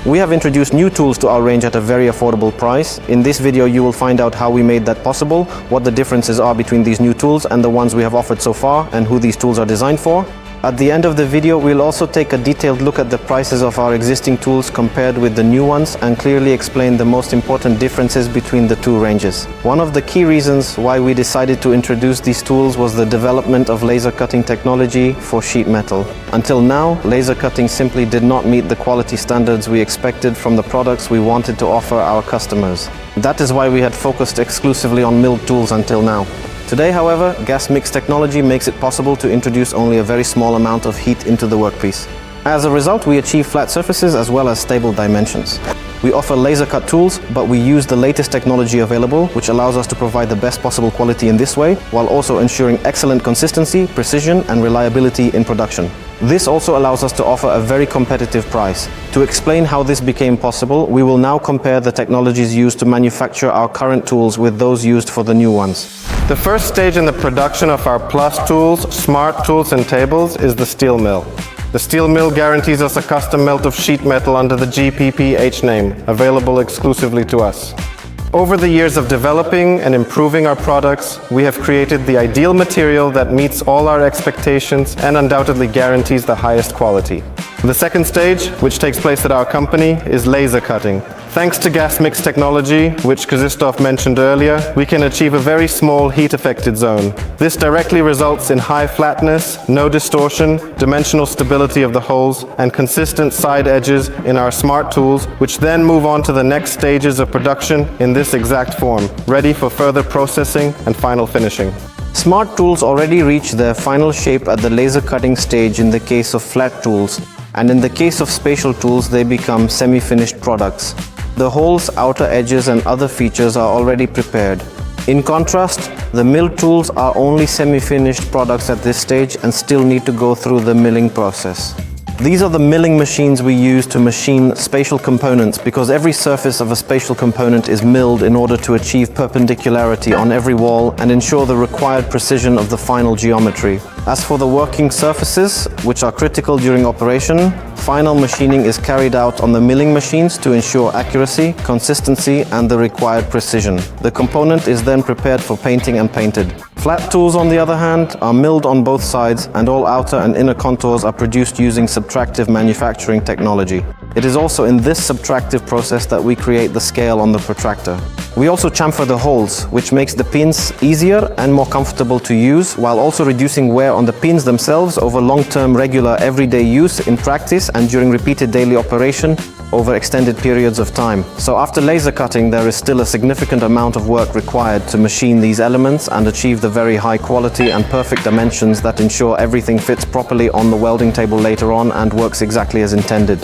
We have introduced new tools to our range at a very affordable price. In this video you will find out how we made that possible, what the differences are between these new tools and the ones we have offered so far, and who these tools are designed for. At the end of the video, we'll also take a detailed look at the prices of our existing tools compared with the new ones and clearly explain the most important differences between the two ranges. One of the key reasons why we decided to introduce these tools was the development of laser cutting technology for sheet metal. Until now, laser cutting simply did not meet the quality standards we expected from the products we wanted to offer our customers. That is why we had focused exclusively on milled tools until now. Today, however, gas mix technology makes it possible to introduce only a very small amount of heat into the workpiece. As a result, we achieve flat surfaces as well as stable dimensions. We offer laser cut tools, but we use the latest technology available, which allows us to provide the best possible quality in this way, while also ensuring excellent consistency, precision, and reliability in production. This also allows us to offer a very competitive price. To explain how this became possible, we will now compare the technologies used to manufacture our current tools with those used for the new ones. The first stage in the production of our plus tools, smart tools and tables is the steel mill. The steel mill guarantees us a custom melt of sheet metal under the GPPH name, available exclusively to us. Over the years of developing and improving our products, we have created the ideal material that meets all our expectations and undoubtedly guarantees the highest quality. The second stage, which takes place at our company, is laser cutting. Thanks to gas mix technology, which Krzysztof mentioned earlier, we can achieve a very small heat-affected zone. This directly results in high flatness, no distortion, dimensional stability of the holes, and consistent side edges in our smart tools, which then move on to the next stages of production in this exact form, ready for further processing and final finishing. Smart tools already reach their final shape at the laser cutting stage in the case of flat tools, and in the case of spatial tools they become semi-finished products. The holes, outer edges and other features are already prepared. In contrast, the milled tools are only semi-finished products at this stage and still need to go through the milling process. These are the milling machines we use to machine spatial components, because every surface of a spatial component is milled in order to achieve perpendicularity on every wall and ensure the required precision of the final geometry. As for the working surfaces, which are critical during operation, final machining is carried out on the milling machines to ensure accuracy, consistency and the required precision. The component is then prepared for painting and painted. Flat tools, on the other hand, are milled on both sides and all outer and inner contours are produced using subtractive manufacturing technology. It is also in this subtractive process that we create the scale on the protractor. We also chamfer the holes, which makes the pins easier and more comfortable to use, while also reducing wear on the pins themselves over long-term, regular, everyday use in practice and during repeated daily operation over extended periods of time. So after laser cutting, there is still a significant amount of work required to machine these elements and achieve the very high quality and perfect dimensions that ensure everything fits properly on the welding table later on and works exactly as intended.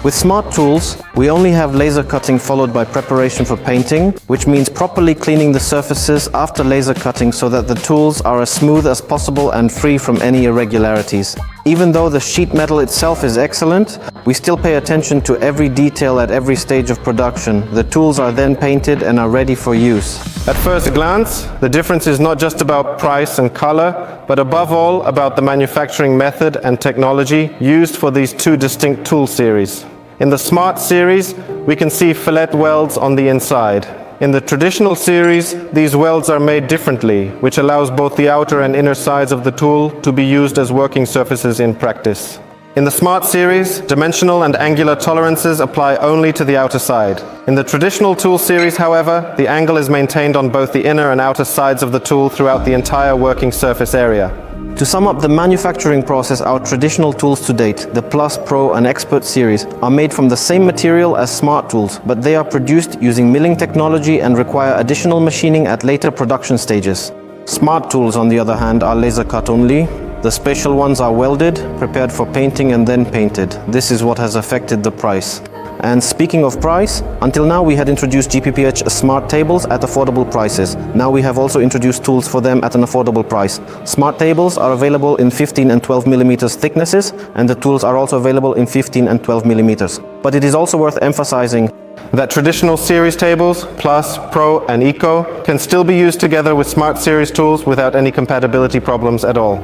With smart tools, we only have laser cutting followed by preparation for painting, which means properly cleaning the surfaces after laser cutting so that the tools are as smooth as possible and free from any irregularities. Even though the sheet metal itself is excellent, we still pay attention to every detail at every stage of production. The tools are then painted and are ready for use. At first glance, the difference is not just about price and color, but above all about the manufacturing method and technology used for these two distinct tool series. In the Smart series, we can see fillet welds on the inside. In the traditional series, these welds are made differently, which allows both the outer and inner sides of the tool to be used as working surfaces in practice. In the Smart series, dimensional and angular tolerances apply only to the outer side. In the traditional tool series, however, the angle is maintained on both the inner and outer sides of the tool throughout the entire working surface area. To sum up the manufacturing process, our traditional tools to date, the Plus, Pro and Expert series, are made from the same material as smart tools, but they are produced using milling technology and require additional machining at later production stages. Smart tools, on the other hand, are laser cut only. The spatial ones are welded, prepared for painting and then painted. This is what has affected the price. And speaking of price, until now we had introduced GPPH smart tables at affordable prices. Now we have also introduced tools for them at an affordable price. Smart tables are available in 15 and 12 millimeters thicknesses, and the tools are also available in 15 and 12 millimeters. But it is also worth emphasizing that traditional series tables, Plus, Pro and Eco, can still be used together with Smart series tools without any compatibility problems at all.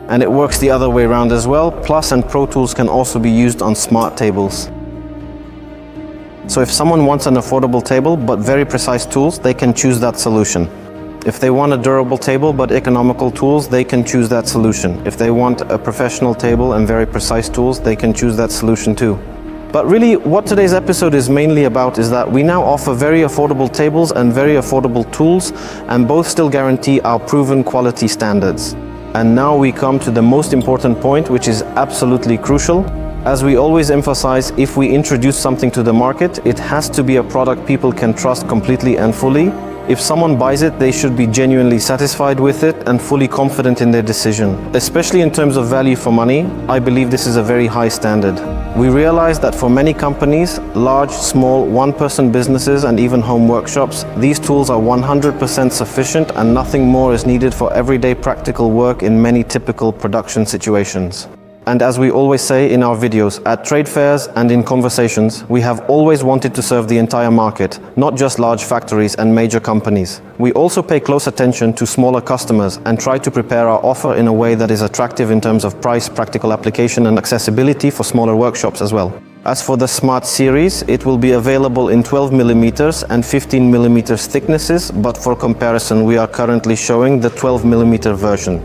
And it works the other way around as well. Plus and Pro tools can also be used on Smart tables. So if someone wants an affordable table but very precise tools, they can choose that solution. If they want a durable table but economical tools, they can choose that solution. If they want a professional table and very precise tools, they can choose that solution too. But really, what today's episode is mainly about is that we now offer very affordable tables and very affordable tools, and both still guarantee our proven quality standards. And now we come to the most important point, which is absolutely crucial. As we always emphasize, if we introduce something to the market, it has to be a product people can trust completely and fully. If someone buys it, they should be genuinely satisfied with it and fully confident in their decision. Especially in terms of value for money, I believe this is a very high standard. We realize that for many companies, large, small, one-person businesses and even home workshops, these tools are 100% sufficient and nothing more is needed for everyday practical work in many typical production situations. And as we always say in our videos, at trade fairs and in conversations, we have always wanted to serve the entire market, not just large factories and major companies. We also pay close attention to smaller customers and try to prepare our offer in a way that is attractive in terms of price, practical application and accessibility for smaller workshops as well. As for the Smart series, it will be available in 12mm and 15mm thicknesses, but for comparison, we are currently showing the 12mm version.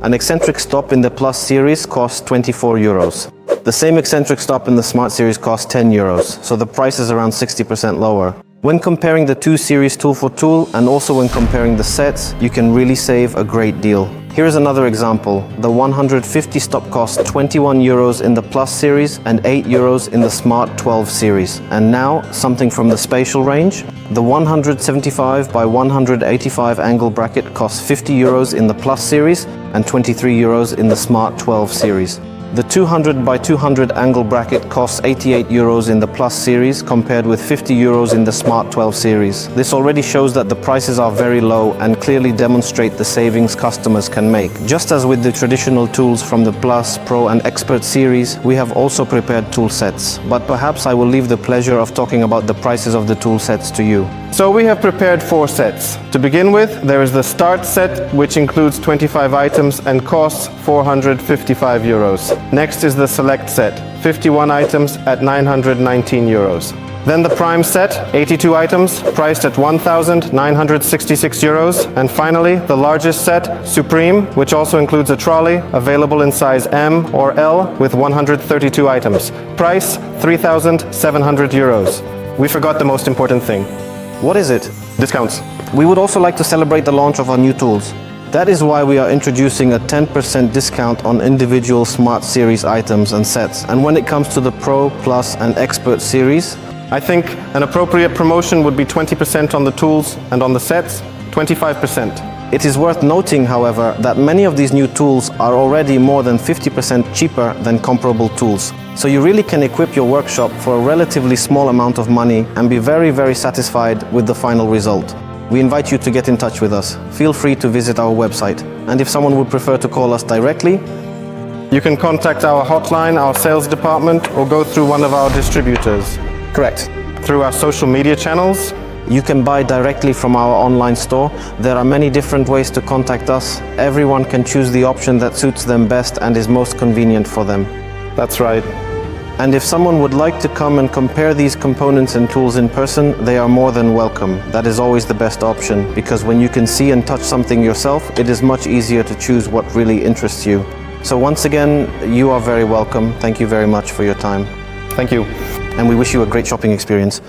An eccentric stop in the Plus series costs 24 euros. The same eccentric stop in the Smart series costs 10 euros, so the price is around 60% lower. When comparing the two series tool for tool and also when comparing the sets, you can really save a great deal. Here is another example. The 150 stop costs 21 euros in the Plus series and 8 euros in the Smart 12 series. And now, something from the spatial range. The 175 by 185 angle bracket costs 50 euros in the Plus series and 23 euros in the Smart 12 series. The 200 by 200 angle bracket costs 88 euros in the Plus series compared with 50 euros in the Smart 12 series. This already shows that the prices are very low and clearly demonstrate the savings customers can make. Just as with the traditional tools from the Plus, Pro and Expert series, we have also prepared tool sets. But perhaps I will leave the pleasure of talking about the prices of the tool sets to you. So we have prepared 4 sets. To begin with, there is the Start set, which includes 25 items and costs 455 euros. Next is the Select set, 51 items at 919 euros. Then the Prime set, 82 items, priced at 1,966 euros. And finally, the largest set, Supreme, which also includes a trolley, available in size M or L with 132 items. Price, 3,700 euros. We forgot the most important thing. What is it? Discounts. We would also like to celebrate the launch of our new tools. That is why we are introducing a 10% discount on individual Smart series items and sets. And when it comes to the Pro, Plus and Expert series, I think an appropriate promotion would be 20% on the tools and on the sets, 25%. It is worth noting, however, that many of these new tools are already more than 50% cheaper than comparable tools. So you really can equip your workshop for a relatively small amount of money and be very, very satisfied with the final result. We invite you to get in touch with us. Feel free to visit our website. And if someone would prefer to call us directly, you can contact our hotline, our sales department, or go through one of our distributors. correct. Through our social media channels. You can buy directly from our online store. There are many different ways to contact us. Everyone can choose the option that suits them best and is most convenient for them. That's right. And if someone would like to come and compare these components and tools in person, they are more than welcome. That is always the best option, because when you can see and touch something yourself, it is much easier to choose what really interests you. So once again, you are very welcome. Thank you very much for your time. Thank you. And we wish you a great shopping experience.